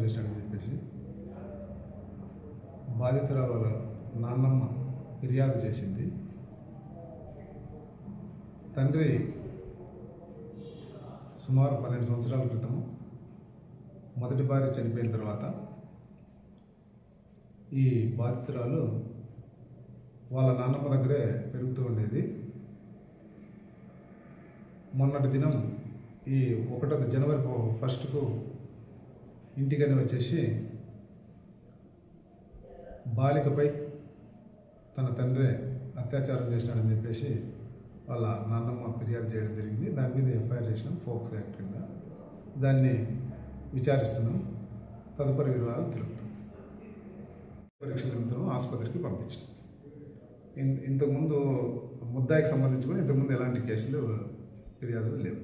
చేశాడని చెప్పేసి బాధితురాలు వాళ్ళ నాన్నమ్మ ఫిర్యాదు చేసింది. తండ్రి సుమారు 12 సంవత్సరాల క్రితం మొదటి భార్య చనిపోయిన తర్వాత ఈ బాధితురాలు వాళ్ళ నాన్నమ్మ దగ్గరే పెరుగుతూ ఉండేది. మొన్నటి దినం ఈ 1 జనవరి 1కు ఇంటికని వచ్చేసి బాలికపై తన తండ్రి అత్యాచారం చేసినాడని చెప్పేసి వాళ్ళ నాన్నమ్మ ఫిర్యాదు చేయడం జరిగింది. దాని మీద ఎఫ్ఐఆర్ చేసినాం, ఫోక్సో యాక్ట్ కింద. దాన్ని విచారిస్తున్నాం, తదుపరి వివరాలు తెలుపుతాం. పరీక్షల నిమిత్తం ఆసుపత్రికి పంపించాం. ఇంతకుముందు ముద్దాయికి సంబంధించి కూడా ఇంతకుముందు ఎలాంటి కేసులు ఫిర్యాదులు లేవు.